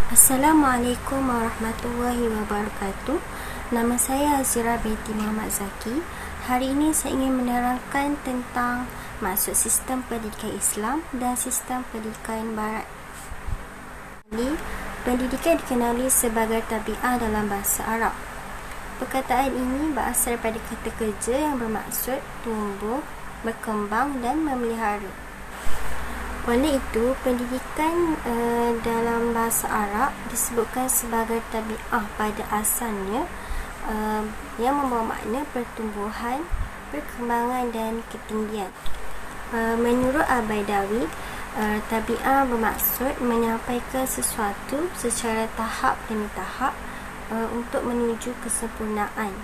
Assalamualaikum warahmatullahi wabarakatuh. Nama saya Azira binti Muhammad Zaki. Hari ini saya ingin menerangkan tentang maksud sistem pendidikan Islam dan sistem pendidikan Barat. Pendidikan dikenali sebagai tabiah dalam bahasa Arab. Perkataan ini berasal daripada kata kerja yang bermaksud tumbuh, berkembang dan memelihara. Oleh itu, pendidikan dalam bahasa Arab disebutkan sebagai tabi'ah pada asalnya, yang membawa makna pertumbuhan, perkembangan dan ketinggian. Menurut Al-Baidawi, tabi'ah bermaksud menyampaikan sesuatu secara tahap demi tahap untuk menuju kesempurnaan.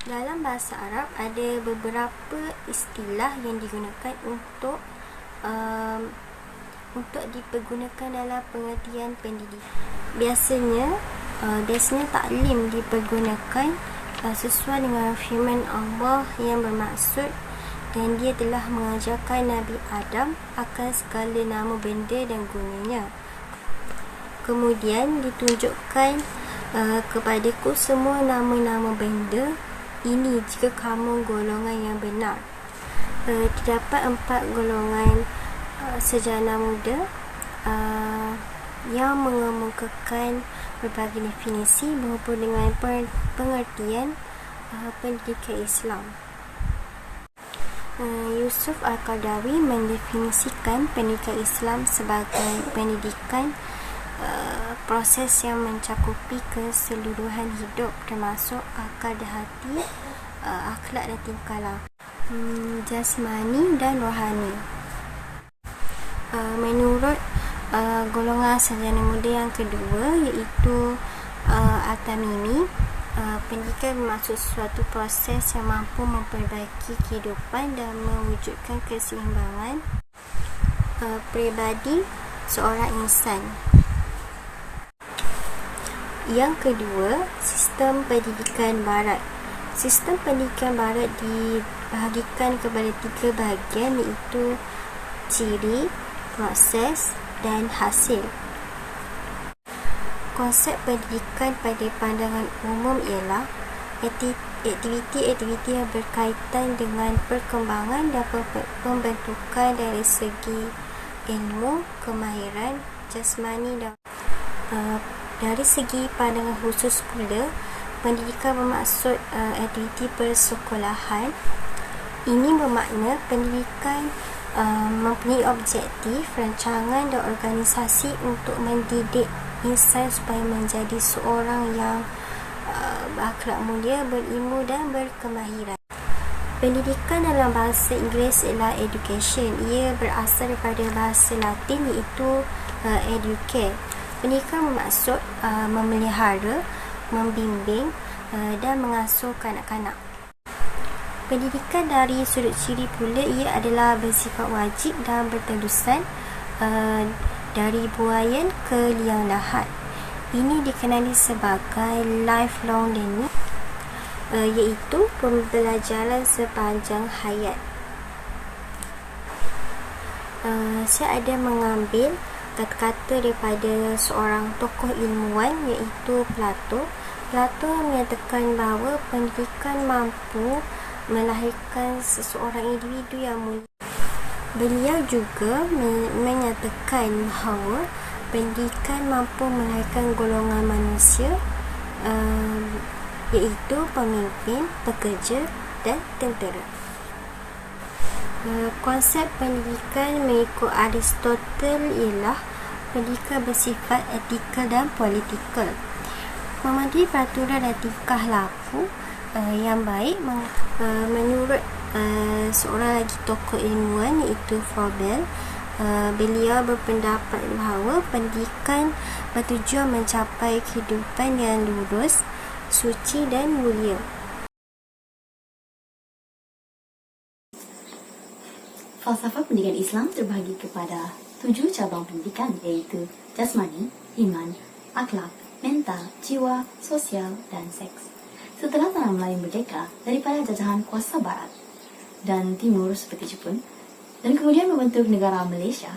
Dalam bahasa Arab ada beberapa istilah yang digunakan untuk dipergunakan dalam pengertian pendidikan. Biasanya taklim dipergunakan sesuai dengan firman Allah yang bermaksud, dan dia telah mengajarkan Nabi Adam akan segala nama benda dan gunanya. Kemudian ditunjukkan kepadaku semua nama-nama benda ini jika kamu golongan yang benar. Terdapat 4 golongan sejana muda yang mengemukakan berbagai definisi berhubung dengan pengertian pendidikan Islam. Yusuf Al-Qaradawi mendefinisikan pendidikan Islam sebagai pendidikan proses yang mencakupi keseluruhan hidup, termasuk akal dan hati, akhlak dan tingkah laku, jasmani dan rohani. Menurut golongan sarjana muda yang kedua, iaitu At-Tamimi, pendidikan bermaksud suatu proses yang mampu memperbaiki kehidupan dan mewujudkan keseimbangan peribadi seorang insan. Yang kedua, sistem pendidikan Barat. Sistem pendidikan Barat dibahagikan kepada 3 bahagian, iaitu ciri, proses dan hasil. Konsep pendidikan pada pandangan umum ialah aktiviti-aktiviti yang berkaitan dengan perkembangan dan pembentukan dari segi ilmu, kemahiran, jasmani dan dari segi pandangan khusus pula, pendidikan bermaksud aktiviti persekolahan. Ini bermakna pendidikan mempunyai objektif, rancangan dan organisasi untuk mendidik insan supaya menjadi seorang yang berakhlak mulia, berilmu dan berkemahiran. Pendidikan dalam bahasa Inggeris ialah education. Ia berasal daripada bahasa Latin, iaitu educare. Pendidikan bermaksud memelihara, membimbing dan mengasuh kanak-kanak. Pendidikan dari sudut ciri pula, ia adalah bersifat wajib dan berterusan dari buayan ke liang lahat. Ini dikenali sebagai lifelong learning, iaitu pembelajaran sepanjang hayat. Saya ada mengambil kata-kata daripada seorang tokoh ilmuwan, iaitu Plato. Plato menyatakan bahawa pendidikan mampu melahirkan seseorang individu yang mulia. Beliau juga menyatakan bahawa pendidikan mampu melahirkan golongan manusia, iaitu pemimpin, pekerja dan tentera. Konsep pendidikan mengikut Aristotle ialah pendidikan bersifat etikal dan politikal, memenuhi peraturan dan tingkah laku yang baik. Menurut seorang lagi tokoh ilmuwan, iaitu Froebel, beliau berpendapat bahawa pendidikan bertujuan mencapai kehidupan yang lurus, suci dan mulia. Falsafah pendidikan Islam terbahagi kepada 7 cabang pendidikan, iaitu jasmani, iman, akhlak, mental, jiwa, sosial dan seks. Setelah tanah Melayu merdeka daripada jajahan kuasa barat dan timur seperti Jepun, dan kemudian membentuk negara Malaysia,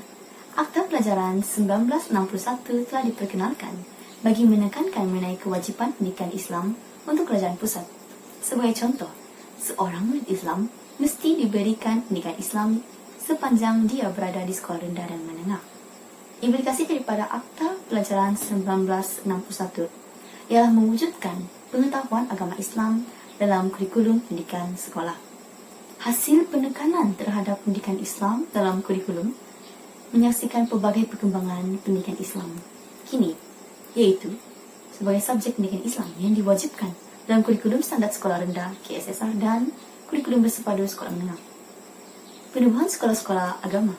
Akta Pelajaran 1961 telah diperkenalkan bagi menekankan mengenai kewajipan pendidikan Islam untuk kerajaan pusat. Sebagai contoh, seorang murid Islam mesti diberikan pendidikan Islam sepanjang dia berada di sekolah rendah dan menengah. Implikasi daripada Akta Pelajaran 1961 ialah mewujudkan pengetahuan agama Islam dalam kurikulum pendidikan sekolah. Hasil penekanan terhadap pendidikan Islam dalam kurikulum menyaksikan pelbagai perkembangan pendidikan Islam kini, iaitu sebagai subjek pendidikan Islam yang diwajibkan dalam kurikulum standard sekolah rendah KSSR dan kurikulum bersepadu sekolah menengah. Penubuhan sekolah-sekolah agama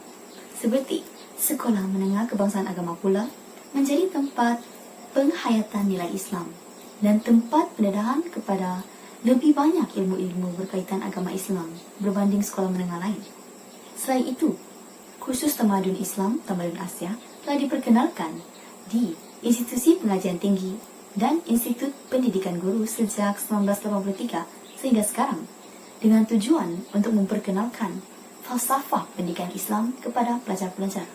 seperti Sekolah Menengah Kebangsaan Agama pula menjadi tempat penghayatan nilai Islam dan tempat pendedahan kepada lebih banyak ilmu-ilmu berkaitan agama Islam berbanding sekolah menengah lain. Selain itu, kursus tamadun Islam, tamadun Asia telah diperkenalkan di institusi pengajian tinggi dan institut pendidikan guru sejak 1983 sehingga sekarang dengan tujuan untuk memperkenalkan falsafah pendidikan Islam kepada pelajar-pelajar.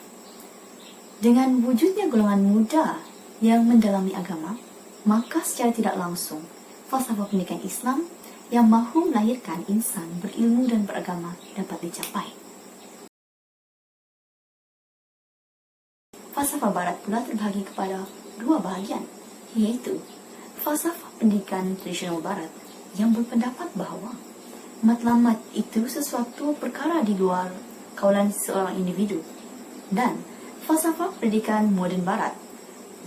Dengan wujudnya golongan muda yang mendalami agama, maka secara tidak langsung falsafah pendidikan Islam yang mahu melahirkan insan berilmu dan beragama dapat dicapai. Falsafah Barat pula terbahagi kepada dua bahagian, iaitu falsafah pendidikan tradisional Barat yang berpendapat bahawa matlamat itu sesuatu perkara di luar kaulan seorang individu, dan falsafah pendidikan moden Barat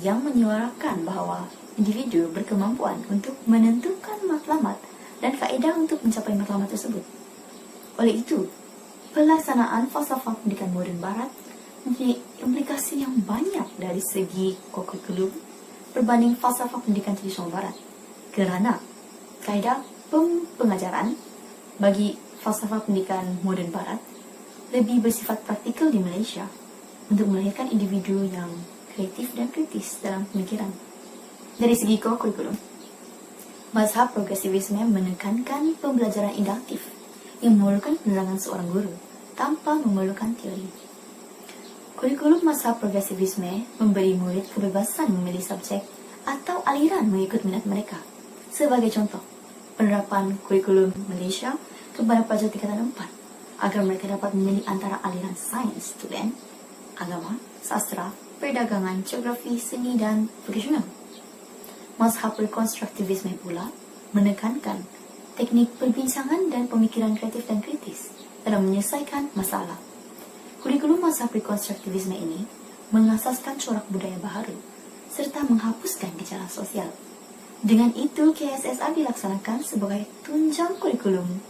yang menyuarakan bahawa individu berkemampuan untuk menentukan matlamat dan kaedah untuk mencapai matlamat tersebut. Oleh itu, pelaksanaan falsafah pendidikan moden Barat mempunyai implikasi yang banyak dari segi kurikulum berbanding falsafah pendidikan tradisional Barat, kerana kaedah pengajaran bagi falsafah pendidikan moden Barat lebih bersifat praktikal di Malaysia untuk melahirkan individu yang kreatif dan kritis dalam pemikiran. Dari segi kurikulum, mazhab progresivisme menekankan pembelajaran induktif yang memerlukan penerangan seorang guru tanpa memerlukan teori. Kurikulum mazhab progresivisme memberi murid kebebasan memilih subjek atau aliran mengikut minat mereka. Sebagai contoh, penerapan kurikulum Malaysia kepada pelajar tingkatan 4 agar mereka dapat memilih antara aliran sains, student, agama, sastra, perdagangan, geografi, seni dan vocational. Mazhab rekonstruktivisme pula menekankan teknik perbincangan dan pemikiran kreatif dan kritis dalam menyelesaikan masalah. Kurikulum mazhab rekonstruktivisme ini mengasaskan corak budaya baharu serta menghapuskan gejala sosial. Dengan itu, KSSR dilaksanakan sebagai tunjang kurikulum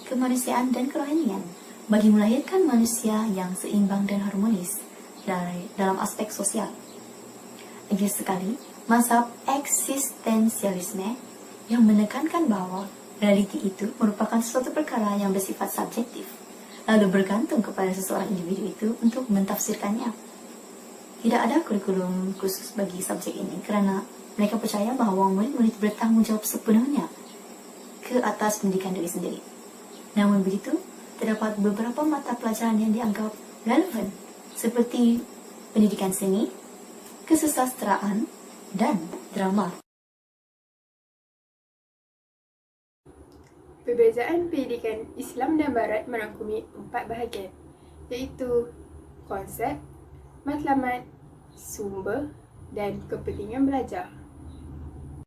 kemanusiaan dan kerohanian bagi melahirkan manusia yang seimbang dan harmonis dalam aspek sosial. Lagi sekali, mazhab eksistensialisme yang menekankan bahawa realiti itu merupakan suatu perkara yang bersifat subjektif, lalu bergantung kepada seseorang individu itu untuk mentafsirkannya. Tidak ada kurikulum khusus bagi subjek ini kerana mereka percaya bahawa murid-murid bertanggungjawab sepenuhnya ke atas pendidikan diri sendiri. Namun begitu, terdapat beberapa mata pelajaran yang dianggap relevan seperti pendidikan seni, kesusastraan, dan drama. Perbezaan pendidikan Islam dan Barat merangkumi 4 bahagian, iaitu konsep, matlamat, sumber dan kepentingan belajar.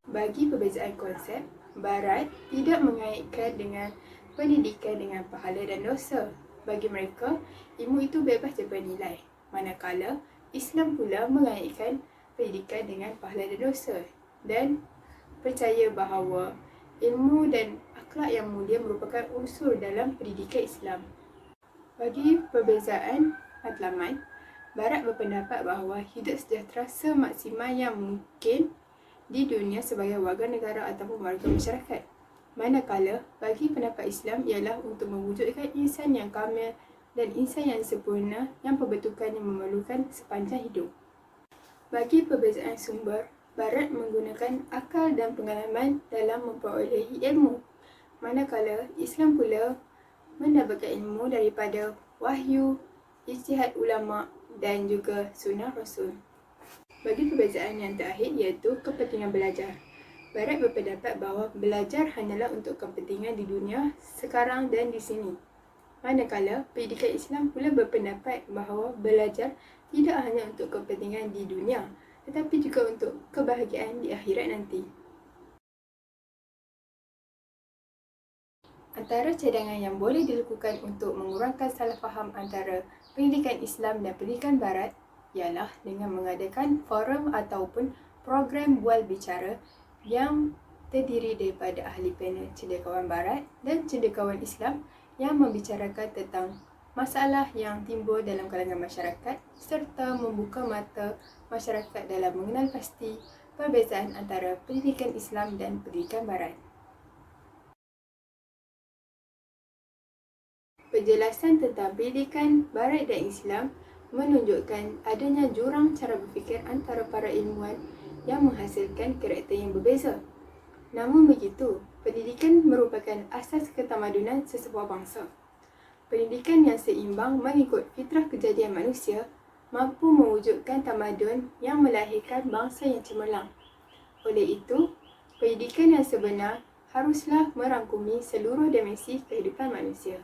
Bagi perbezaan konsep, Barat tidak mengaitkan dengan pendidikan dengan pahala dan dosa. Bagi mereka, ilmu itu bebas daripada nilai, manakala Islam pula mengaitkan pendidikan dengan pahala dan dosa dan percaya bahawa ilmu dan akhlak yang mulia merupakan unsur dalam pendidikan Islam. Bagi perbezaan matlamat, Barat berpendapat bahawa hidup sejahtera semaksimal yang mungkin di dunia sebagai warga negara ataupun warga masyarakat. Manakala bagi pendapat Islam ialah untuk mewujudkan insan yang kamil dan insan yang sempurna yang pembentukannya memerlukan sepanjang hidup. Bagi perbezaan sumber, Barat menggunakan akal dan pengalaman dalam memperolehi ilmu, manakala Islam pula mendapatkan ilmu daripada wahyu, ijtihad ulama dan juga sunnah Rasul. Bagi perbezaan yang terakhir iaitu kepentingan belajar. Barat berpendapat bahawa belajar hanyalah untuk kepentingan di dunia sekarang dan di sini. Manakala pendidikan Islam pula berpendapat bahawa belajar tidak hanya untuk kepentingan di dunia tetapi juga untuk kebahagiaan di akhirat nanti. Antara cadangan yang boleh dilakukan untuk mengurangkan salah faham antara pendidikan Islam dan pendidikan Barat ialah dengan mengadakan forum ataupun program bual bicara yang terdiri daripada ahli panel cendekiawan Barat dan cendekiawan Islam yang membicarakan tentang masalah yang timbul dalam kalangan masyarakat serta membuka mata masyarakat dalam mengenal pasti perbezaan antara pendidikan Islam dan pendidikan Barat. Penjelasan tentang pendidikan Barat dan Islam menunjukkan adanya jurang cara berfikir antara para ilmuwan yang menghasilkan karakter yang berbeza. Namun begitu, pendidikan merupakan asas ketamadunan sesebuah bangsa. Pendidikan yang seimbang mengikut fitrah kejadian manusia mampu mewujudkan tamadun yang melahirkan bangsa yang cemerlang. Oleh itu, pendidikan yang sebenar haruslah merangkumi seluruh dimensi kehidupan manusia.